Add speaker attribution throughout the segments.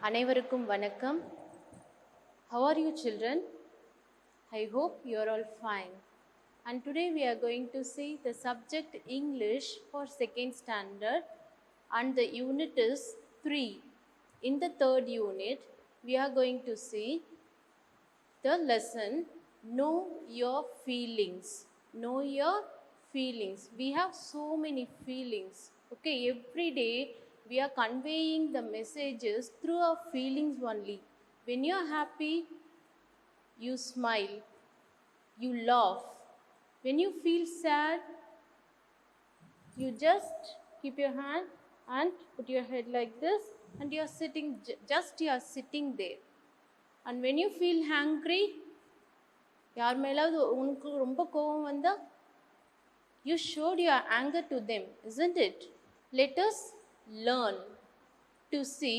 Speaker 1: அனைவருக்கும் வணக்கம். How are you children? I hope you are all fine. And today we are going to see the subject English for 2nd standard and the unit is 3. In the 3rd unit we are going to see the lesson Know Your Feelings. Know your feelings. We have so many feelings. Okay, every day we are conveying the messages through our feelings only. When you are happy, you smile, you laugh. When you feel sad, you just keep your hand and put your head like this and you are sitting, you are sitting there. And when you feel hungry, யார் மேலாவது உனக்கு ரொம்ப கோபம் வந்தா, you showed your anger to them, isn't it? Let us learn to see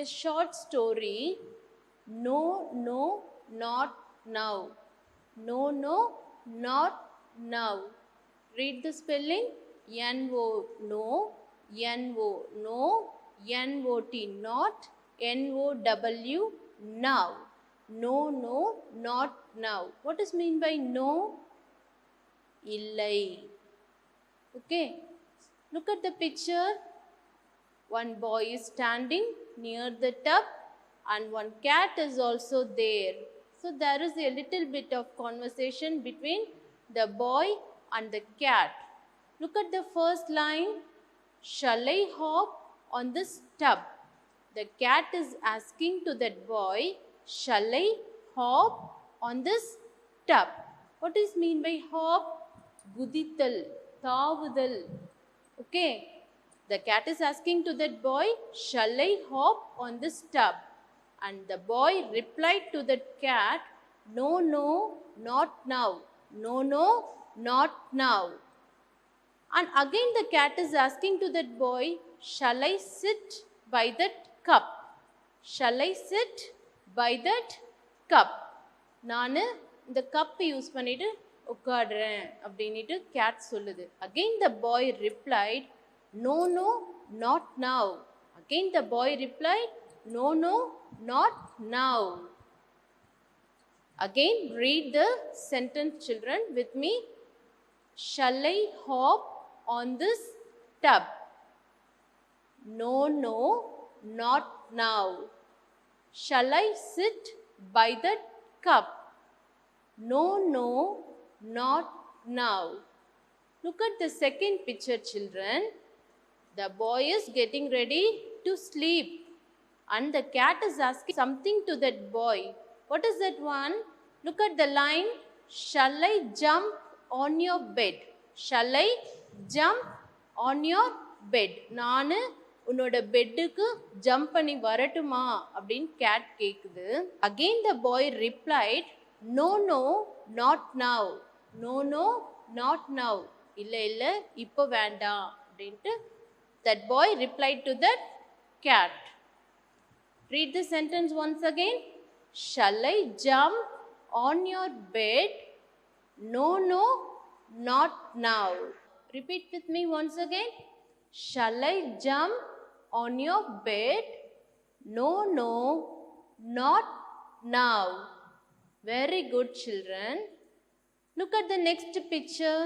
Speaker 1: a short story. No, no, not now. No, no, not now. Read the spelling. N-O, no, N-O, no, N-O-T, not, N-O-W, now. No, no, not now. What is mean by no? Illai. Okay. Look at the picture. One boy is standing near the tub and one cat is also there. So there is a little bit of conversation between the boy and the cat. Look at the first line. Shall I hop on this tub? The cat is asking to that boy, shall I hop on this tub? What is mean by hop? Gudithal, thavudal. Okay. The cat is asking to that boy, shall I hop on this tub? And the boy replied to that cat, no, no, not now. No, no, not now. And again the cat is asking to that boy, shall I sit by that cup? Shall I sit by that cup? நானு இந்த cup use பண்ணிட்டு உட்காடுறேன் அப்படின்ட்டு gate சொல்லுது. Again the boy replied, no, no, not now. Again the boy replied, no, no, not now. Again read the sentence children with me. Shall I hop on this tub? No, no, not now. Shall I sit by that cup? No, no, not now. Look at the second picture children. The boy is getting ready to sleep and the cat is asking something to that boy. What is that one? Look at the line. Shall I jump on your bed? Shall I jump on your bed? நானு உன்னோட பெட்டுக்கு jump பண்ணி வரட்டுமா அப்படின்னு gate கேக்குது. Again the boy replied, no, no, not now. No, no, not now. இல்ல இல்ல இப்போ வேண்டாம் அப்படின்ட்டு that boy replied to that cat. Read the sentence once again. Shall I jump on your bed? No, no, not now. Repeat with me once again. Shall I jump on your bed? No, no, not now. Very good children. Look at the next picture.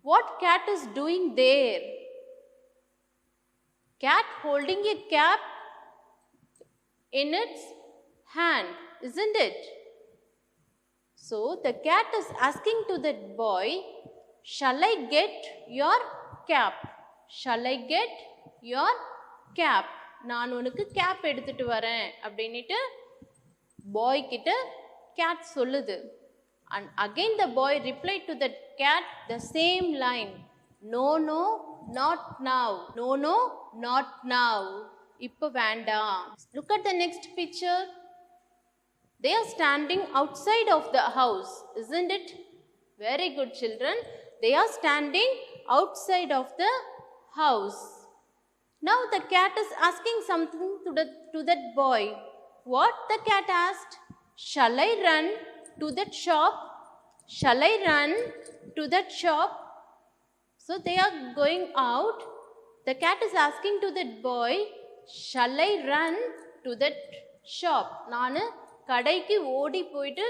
Speaker 1: What cat is doing there? Cat holding a cap in its hand, isn't it? So the cat is asking to that boy, shall I get your cap? Shall I get your cap? நான் உனக்கு gap எடுத்துட்டு வரேன் அப்படின்ட்டு boy கிட்ட cat சொல்லுது. And again the boy replied to that cat the same line. No, no, not now. No, no, not now. இப்போ வேண்டாம். Look at the next picture. They are standing outside of the house, isn't it? Very good children. They are standing outside of the house. Now the cat is asking something to that boy. What the cat asked? Shall I run to that shop? Shall I run to that shop? So they are going out. The cat is asking to that boy, shall I run to that shop? நான் கடைக்கு ஓடி போயிட்டு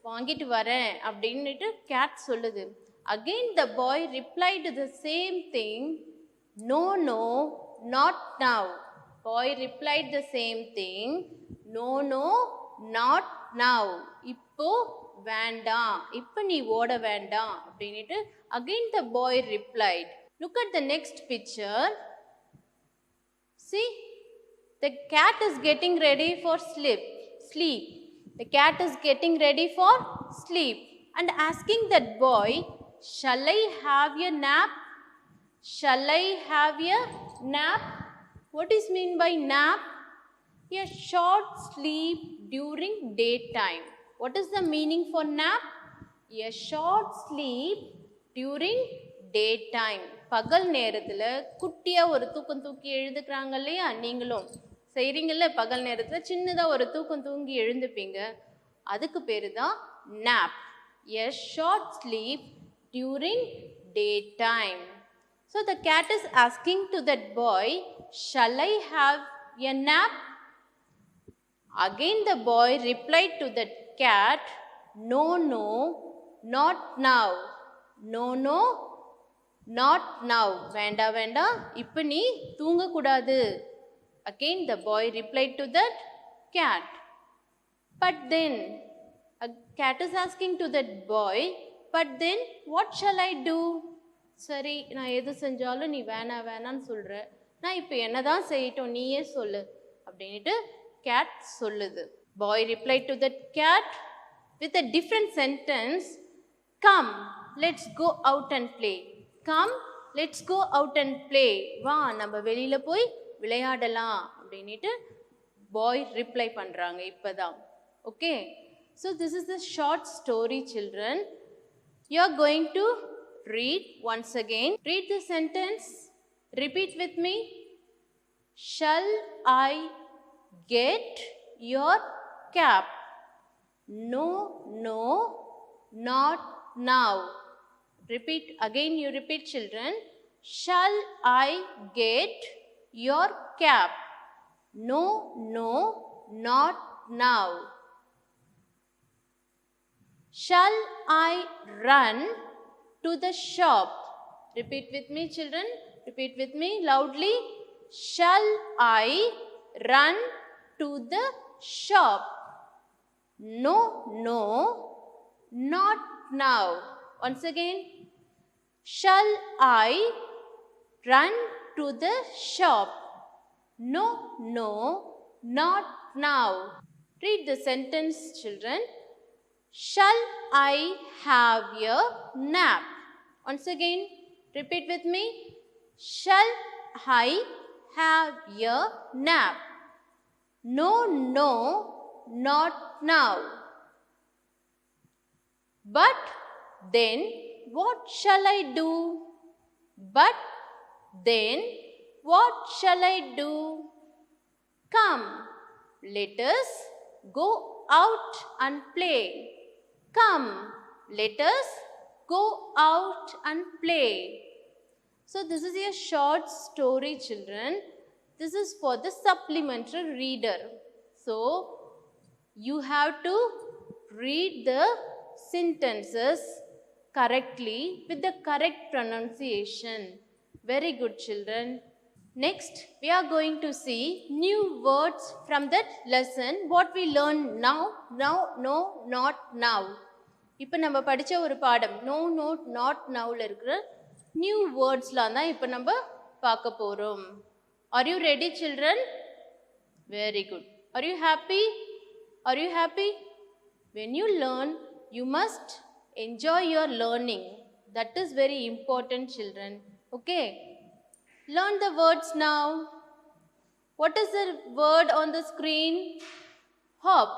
Speaker 1: வாங்கிட்டு வரேன் அப்படின்னுட்டு cat சொல்லுது. Again the boy replied the same thing. No, no, not now. Boy replied the same thing. No, no, not now. இப்போ வேண்டாம், இப்போ நீ ஓட வேண்டாம் அப்படின்னுட்டு again the boy replied. Look at the next picture. See, the cat is getting ready for sleep. The cat is getting ready for sleep and asking that boy, shall I have a nap? Shall I have a nap? What is mean by nap? A short sleep during daytime. What is the meaning for nap? A short sleep during daytime. பகல் நேரத்தில் குட்டியாக ஒரு தூக்கம் தூக்கி எழுந்துக்கிறாங்க இல்லையா, நீங்களும் செய்கிறீங்கல்ல, பகல் நேரத்தில் சின்னதாக ஒரு தூக்கம் தூங்கி எழுந்துப்பீங்க, அதுக்கு பேர் தான் nap. A short sleep during daytime. So the cat is asking to that boy, shall I have a nap? Again the boy replied to that cat, no, no, not now. No, no, not now. வேண்டா வேண்டா, இப்போ நீ தூங்கக்கூடாது. Again the boy replied to that cat. But then, a cat is asking to that boy, but then what shall I do? சரி, நான் எது செஞ்சாலும் நீ வேணான்னு சொல்கிற, நான் இப்போ என்ன தான் செய்யட்டும், நீயே சொல்லு அப்படின்ட்டு cat சொல்லுது. Boy replied to that cat with a different sentence. Come, let's go out and play. Come, let's go out and play. வா, நம்ம வெளியில் போய் விளையாடலாம் அப்படின்ட்டு பாய் ரிப்ளை பண்ணுறாங்க இப்போதான். Okay, so this is the short story children. You are going to read once again. Read the sentence. Repeat with me. Shall I get your cap? No, no, not now. Repeat again. You repeat, children. Shall I get your cap? No, no, not now. Shall I run to the shop? Repeat with me, children. Repeat with me loudly. Shall I run to the shop? No, no, not now. Once again. Shall I run to the shop? No, no, not now. Read the sentence, children. Shall I have a nap? Once again, repeat with me. Shall I have a nap? No, no, not now. But then what shall I do? But then what shall I do? Come, let us go out and play. Come, let us go out and play. So this is a short story, children. This is for the supplementary reader. So you have to read the sentences correctly with the correct pronunciation. Very good, children. Next, we are going to see new words from that lesson. What we learn now, no, not now. இப்போ நம்ம படித்த ஒரு பாடம் no, not nowல இருக்கிற new வேர்ட்ஸ்லாம் தான் இப்போ நம்ம பார்க்க போகிறோம். Are you ready, children? Very good. Are you happy? Are you happy? When you learn, you must enjoy your learning. That is very important, children. Okay? Learn the words now. What is the word on the screen? Hop.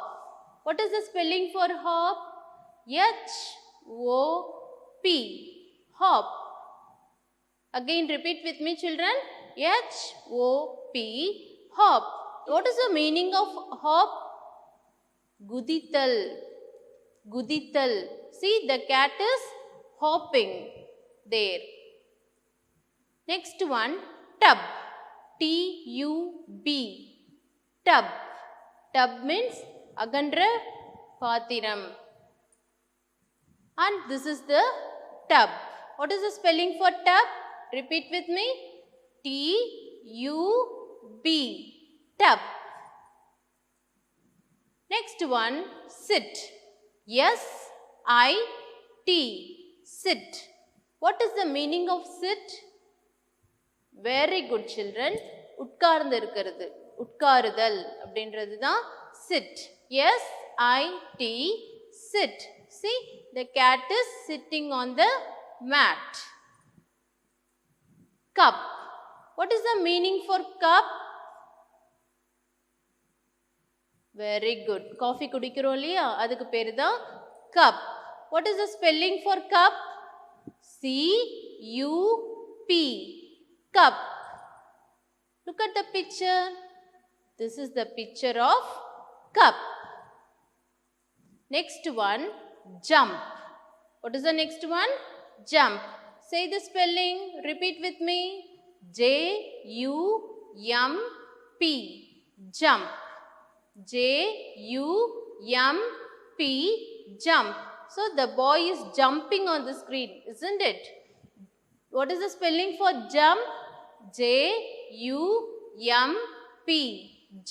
Speaker 1: What is the spelling for hop? H-O-P. Hop. Again repeat with me, children. H-O-P. Hop. What is the meaning of hop? Gudital. Gudital. See, the cat is hopping there. Next one, tub. T-U-B. Tub. Tub means agandra paathiram. And this is the tub. What is the spelling for tub? Repeat with me. T-U-B. Tub. Next one, sit. S-I-T. Sit. What is the meaning of sit? Very good children. உட்கார்ந்து இருக்கிறது. உட்காருதல் அப்படின்றது தான் sit. S-I-T. Sit. See, the cat is sitting on the mat. Cup. What is the meaning for cup? Very good. Coffee குடிக்கிறோம் இல்லையா, அதுக்கு பேரு தான் cup. What is the spelling for cup? C-U-P. Cup. Look at the picture. This is the picture of cup. Next one, jump. What is the next one? Jump. Say the spelling. Repeat with me. J-U-M-P. Jump. J-U-M-P. Jump. So the boy is jumping on the screen, isn't it? What is the spelling for jump? J-U-M-P.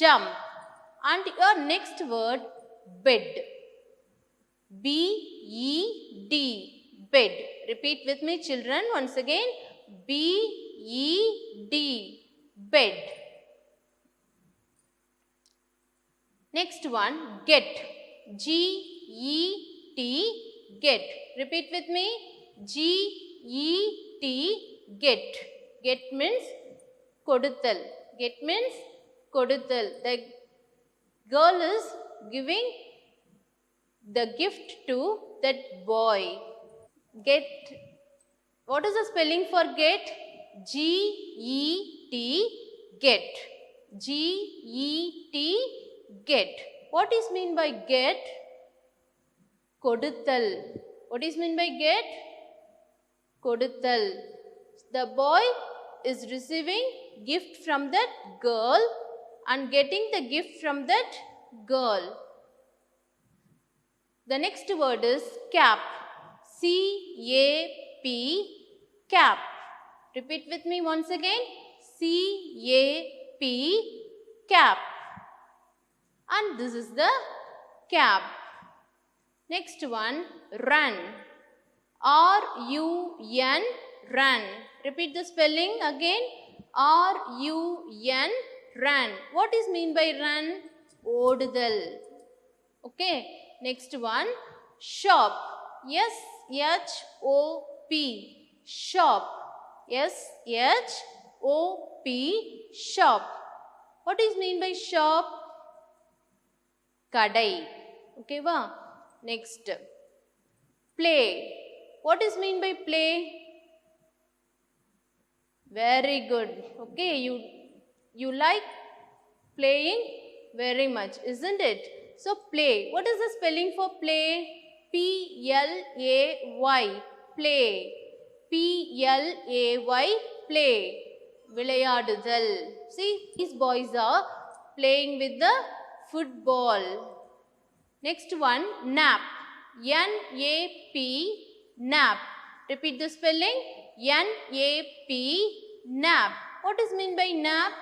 Speaker 1: Jump. And your next word, bed. B-E-D. Bed. Repeat with me children once again. B-E-D. Bed. Next one, get. G-E-T. Get. Repeat with me. G-E-T. Get. Get means கொடுத்தல். Get means கொடுத்தல். The girl is giving the gift to that boy. Get. What is the spelling for get? G-E-T. Get. G-E-T. Get. What is mean by get? கொடுத்தல். What is mean by get? கொடுத்தல். The boy is receiving gift from that girl and getting the gift from that girl. The next word is cap. C-A-P. Cap. Repeat with me once again. C-A-P. Cap. And this is the cap. Next one, run. R-U-N. Run. Repeat the spelling again. R-U-N. Run. What is mean by run? ஓடுதல். Okay. Next one, shop. S-H-O-P. Shop. S-H-O-P. Shop. What is mean by shop? கடை. Okay va? Next, play. What is mean by play? Very good. Okay, you like playing very much, isn't it? So play. What is the spelling for play? P-L-A-Y. Play. P-L-A-Y. Play. விளையாடுதல். See, these boys are playing with the football. Next one, nap. N-A-P. Nap. Repeat the spelling. N-A-P. Nap. What is mean by nap?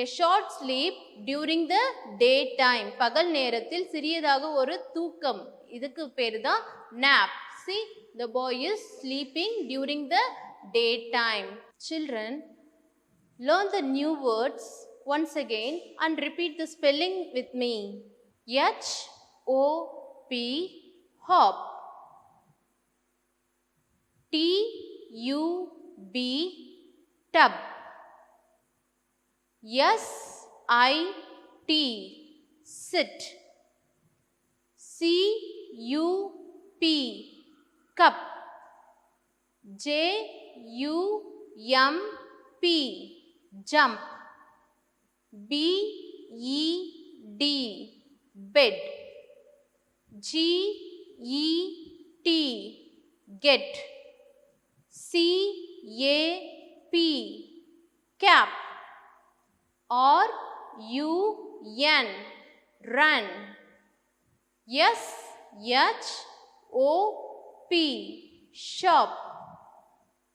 Speaker 1: A short sleep during the daytime. பகல் நேரத்தில் சிறியதாக ஒரு தூக்கம். இதுக்கு பேரு தான் nap. See, the boy is sleeping during the daytime. Children, learn the new words once again and repeat the spelling with me. H-O-P. Hop. T-U-B. Tub. S-I-T. Sit. C-U-P. Cup. J-U-M-P. Jump. B-E-D. Bed. G-E-T. Get. C-A-P. Cap. R-U-N, run. S-H-O-P, shop.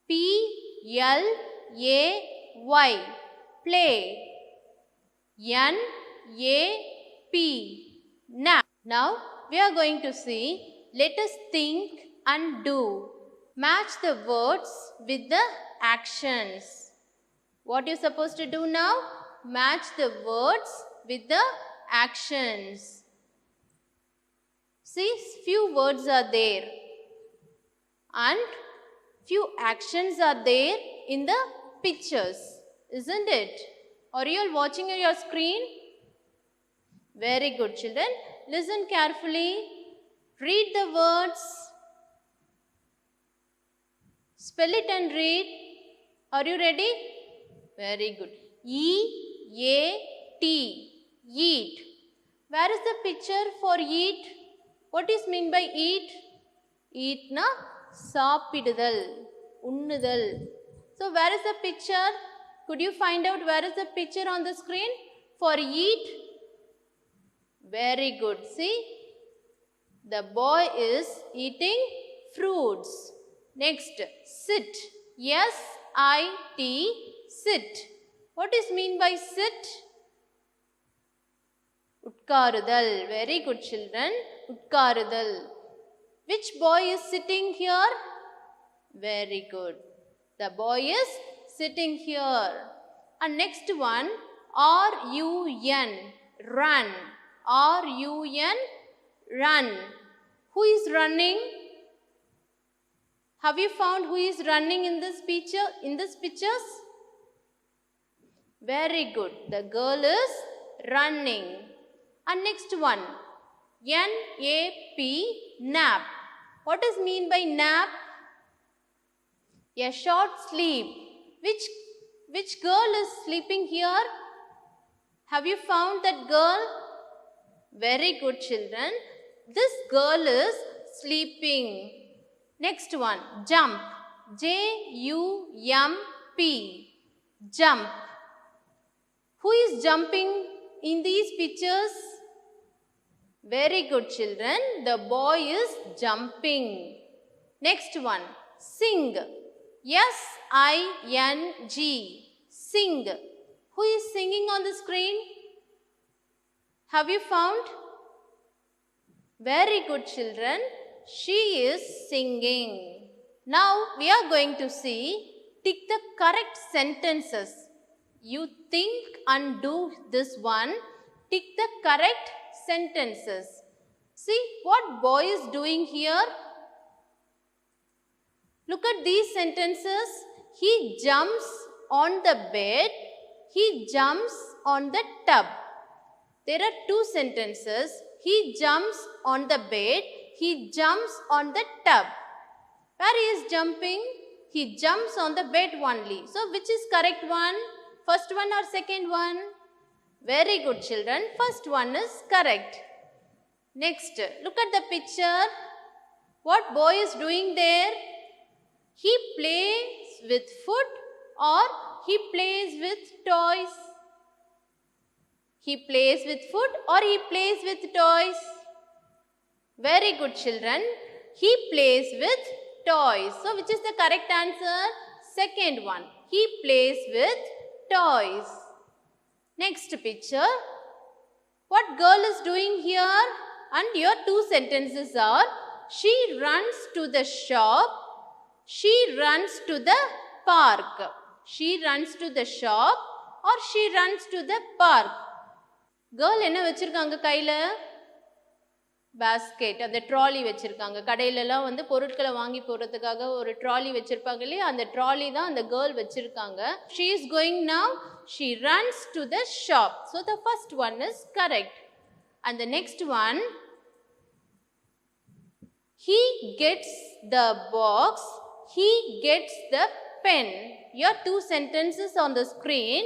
Speaker 1: P-L-A-Y, play. N-A-P, nap. Now we are going to see, let us think and do. Match the words with the actions. What you supposed to do now? Match the words with the actions. See, few words are there and few actions are there in the pictures, isn't it? Are you all watching on your screen? Very good, children. Listen carefully. Read the words. Spell it and read. Are you ready? Very good. E-A-T, eat. Where is the picture for eat? What is mean by eat? Eat na சாப்பிடுதல், உண்ணுதல். So where is the picture? Could you find out where is the picture on the screen for eat? Very good. See, the boy is eating fruits. Next, sit. S-I-T, sit. What is mean by sit? உட்காருதல். Very good, children. உட்காருதல். Which boy is sitting here? Very good. The boy is sitting here. And next one, R-U-N, run. R-U-N, run. Who is running? Have you found who is running in this picture? In this pictures? Very good. The girl is running. And next one, N-A-P, nap. What does mean by nap? A short sleep. Which girl is sleeping here? Have you found that girl? Very good, children. This girl is sleeping. Next one, jump. J-U-M-P, jump. Who is jumping in these pictures? Very good, children. The boy is jumping. Next one, sing. S-I-N-G, sing. Who is singing on the screen? Have you found? Very good, children. She is singing. Now we are going to see, tick the correct sentences. You think and do this one. Tick the correct sentences. See what boy is doing here. Look at these sentences. He jumps on the bed. He jumps on the tub. There are two sentences. He jumps on the bed. He jumps on the tub. Where he is jumping? He jumps on the bed only. So which is correct one? First one or second one? Very good, children. First one is correct. Next, look at the picture. What boy is doing there? He plays with food or he plays with toys? He plays with food or he plays with toys? Very good, children. He plays with toys. So which is the correct answer? Second one. He plays with toys. Next picture. What girl is doing here? And your two sentences are, she runs to the shop. She runs to the park. She runs to the shop or she runs to the park. Girl என்ன வச்சிருக்காங்க கையில? basket, அந்த trolley வச்சிருக்காங்க. கடையிலலாம் வந்து பொருட்களை வாங்கி போறதுக்காக ஒரு ட்ராலி வச்சிருப்பாங்க இல்லையா, அந்த ட்ராலி தான் அந்த கேர்ள் வச்சிருக்காங்க. She is going now. She runs to the shop. So the first one is correct. And the next one, he gets the box. He gets the pen. Your two sentences on the screen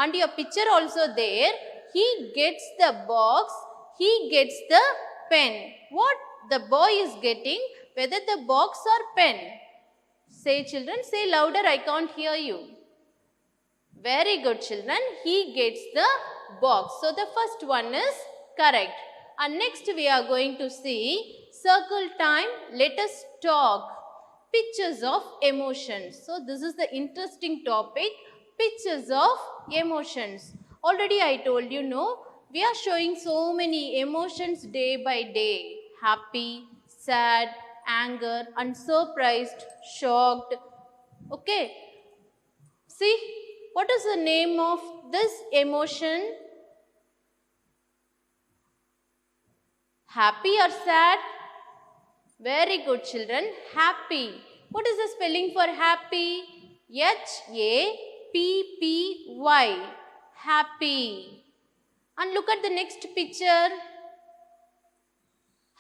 Speaker 1: and your picture also there. He gets the box. He gets the pen. What the boy is getting, whether the box or pen? Say children, say louder, I can't hear you. Very good children. He gets the box. So the first one is correct. And next we are going to see circle time. Let us talk. Pictures of emotions. So this is the interesting topic. Pictures of emotions. Already I told you, no, we are showing so many emotions day by day. Happy, sad, anger, unsurprised, shocked. Okay. See, what is the name of this emotion? Happy or sad? Very good children. Happy. What is the spelling for happy? H-A-P-P-Y. Happy. And look at the next picture.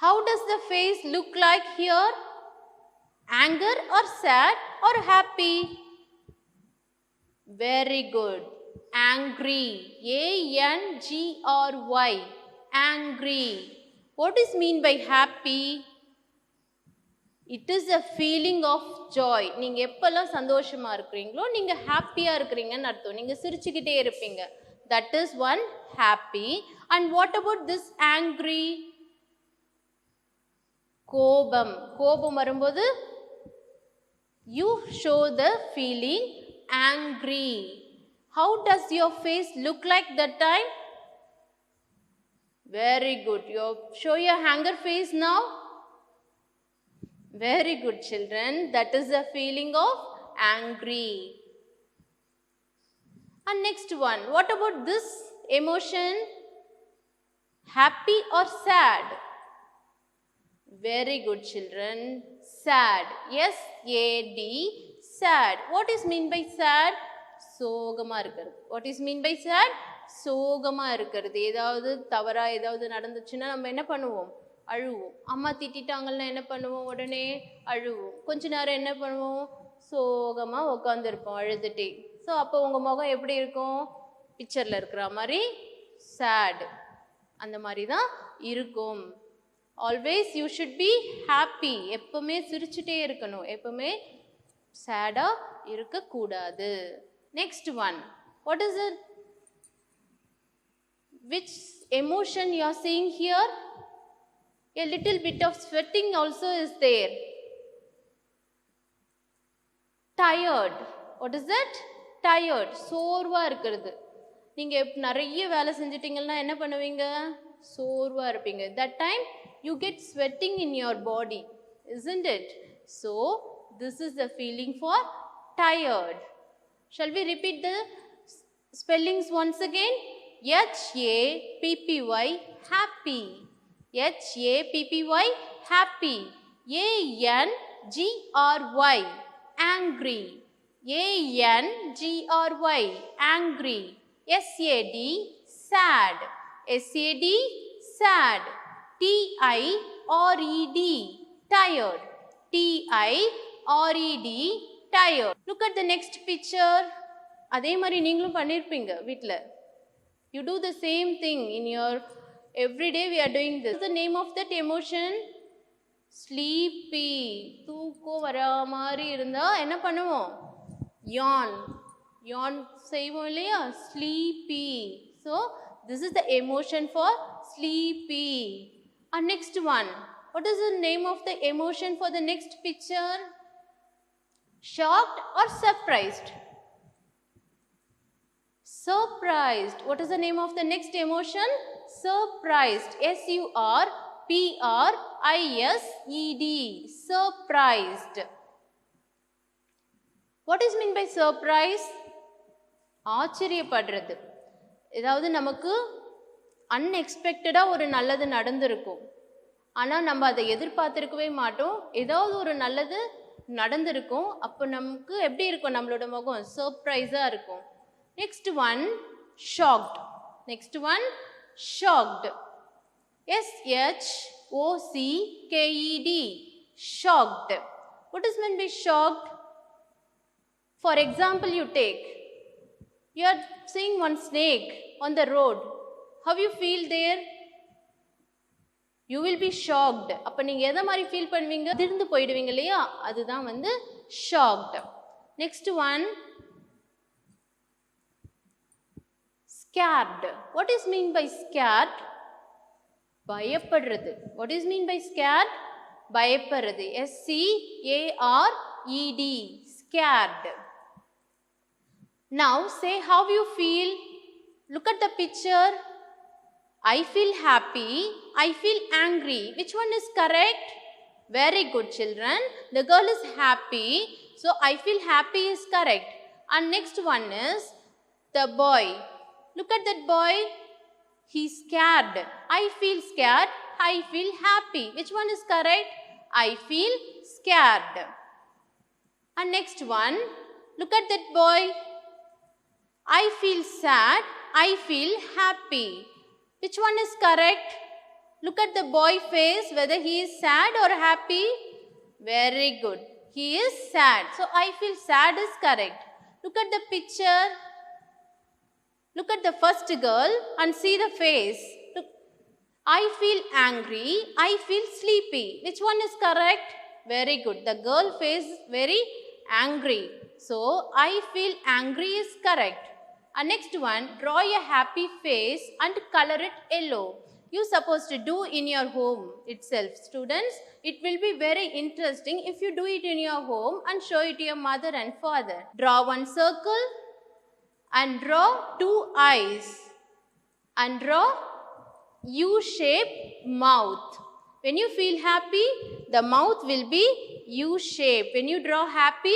Speaker 1: How does the face look like here? Anger or sad or happy? Very good. Angry. A-N-G-R-Y. Angry. What is mean by happy? It is a feeling of joy. நீங்க எப்பெல்லாம் சந்தோஷமா இருக்கீங்களோ நீங்க ஹாப்பியா இருக்கீங்கன்னு அர்த்தம். நீங்க சிரிச்சுக்கிட்டே இருப்பீங்க. That is one happy. And what about this angry? கோபம். கோபம் வரும்போது you show the feeling angry. How does your face look like that time? Very good. You show your anger face now. Very good children. That is the feeling of angry. And next one. What about this emotion? Happy or sad? Very good children. Sad. S-A-D. Sad. What is mean by sad? சோகமா இருக்கிறது. What is mean by sad? சோகமா இருக்கிறது. ஏதாவது தவறா ஏதாவது நடந்துச்சுன்னா நம்ம என்ன பண்ணுவோம்? அழுவோம். அம்மா திட்டிட்டாங்கன்னா என்ன பண்ணுவோம்? உடனே அழுவோம். கொஞ்ச நேரம் என்ன பண்ணுவோம்? சோகமா உட்காந்துருப்போம் அழுதுட்டே. ஸோ அப்போ உங்கள் முகம் எப்படி இருக்கும்? பிக்சரில் இருக்கிற மாதிரி சேட் அந்த மாதிரி தான் இருக்கும். Always you should be happy. எப்பவுமே சிரிச்சுட்டே இருக்கணும். எப்பவுமே சேடாக இருக்கக்கூடாது. Next one. What is it? Which emotion you are seeing here? A little bit of sweating also is there. Tired. What is that? Tired. சோர்வா இருக்கிறது. நீங்க நிறைய வேலை செஞ்சிட்டீங்கன்னா என்ன பண்ணுவீங்க? சோர்வா இருப்பீங்க. That time you get sweating in your body, isn't it? So this is the feeling for tired. Shall we repeat the spellings once again? H-A-P-P-Y, happy. H-A-P-P-Y, happy. A-N-G-R-Y, angry. A-N-G-R-Y, angry. S-A-D, sad. S-A-D, sad. T-I-R-E-D, tired. T-I-R-E-D, tired. Look at the next picture. அதே மாதிரி நீங்களும் பண்ணியிருப்பீங்க வீட்டில். You do the same thing in your every day. We are doing this. What's the name of that emotion? Sleepy. தூக்கம் வர மாதிரி இருந்தா என்ன பண்ணுவோம்? Yawn. Yawn செய்வோம் இல்லையா? Sleepy. So this is the emotion for sleepy. And next one. What is the name of the emotion for the next picture? Shocked or surprised? Surprised. What is the name of the next emotion? Surprised. S-U-R-P-R-I-S-E-D. Surprised. What is mean by surprise? ஆச்சரியப்படுறது. ஏதாவது நமக்கு அன்எக்ஸ்பெக்டடாக ஒரு நல்லது நடந்திருக்கும். ஆனால் நம்ம அதை எதிர்பார்த்துருக்கவே மாட்டோம். ஏதாவது ஒரு நல்லது நடந்திருக்கும். அப்போ நமக்கு எப்படி இருக்கும்? நம்மளோட முகம் சர்ப்ரைஸாக இருக்கும். Next one, shocked. Next one, shocked. S-H-O-C-K-E-D. Shocked. What is meant by shocked? For example, you take. You are seeing one snake on the road. How you feel there? You will be shocked. அப்போ நீங்கள் எதை மாதிரி feel பண்ணுவீங்க? திருந்து போயிடுவீங்க இல்லையா? அதுதான் shocked. Next one. Scared. What is mean by scared? பயப்படுறது. What is mean by scared? பயப்படுறது. S-C-A-R-E-D. Scared. Now say how you feel. Look at the picture. I feel happy. I feel angry. Which one is correct? Very good, children. The girl is happy. So I feel happy is correct. And next one is the boy. Look at that boy. He's scared. I feel scared. I feel happy. Which one is correct? I feel scared. And next one. Look at that boy. I feel sad. I feel happy. Which one is correct? Look at the boy face, whether he is sad or happy. Very good. He is sad. So I feel sad is correct. Look at the picture. Look at the first girl and see the face. Look. I feel angry. I feel sleepy. Which one is correct? Very good. The girl face is very angry. So I feel angry is correct. And next one, draw a happy face and color it yellow. You supposed to do in your home itself. Students, it will be very interesting if you do it in your home and show it to your mother and father. Draw one circle and draw two eyes and draw U-shaped mouth. When you feel happy, the mouth will be U-shaped. When you draw happy,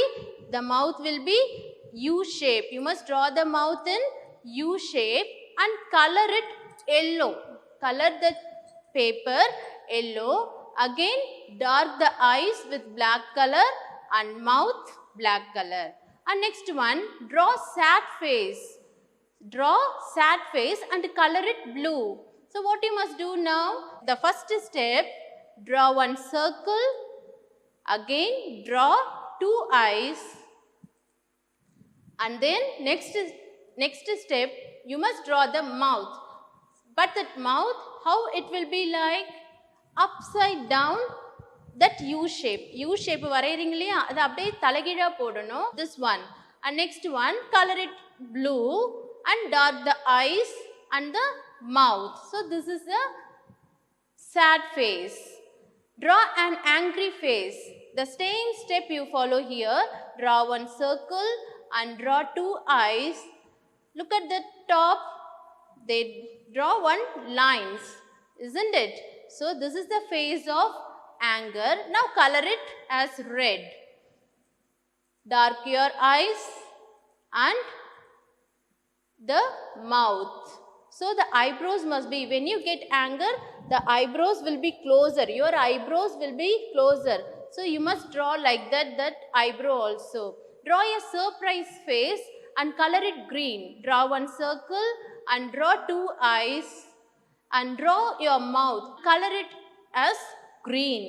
Speaker 1: the mouth will be U-shape. You must draw the mouth in U-shape and color it yellow. Color the paper yellow. Again, dark the eyes with black color and mouth black color. And next one, draw sad face. Draw sad face and color it blue. So what you must do now? The first step, draw one circle. Again, draw two eyes. And then next step, you must draw the mouth. But that mouth, how it will be like? Upside down, that U shape. U shape வரையறீங்களா? அது அப்படியே தலைகீழா போடணும். This one. And next one, color it blue and dark the eyes and the mouth. So this is a sad face. Draw an angry face. The same step you follow here. Draw one circle and draw two eyes. Look at the top. They draw one lines, isn't it? So this is the face of anger. Now color it as red. Dark your eyes and the mouth. So the eyebrows must be, when you get anger, the eyebrows will be closer. Your eyebrows will be closer. So you must draw like that eyebrow also. Draw a surprise face and color it green. Draw one circle and draw two eyes and draw your mouth. Color it as green.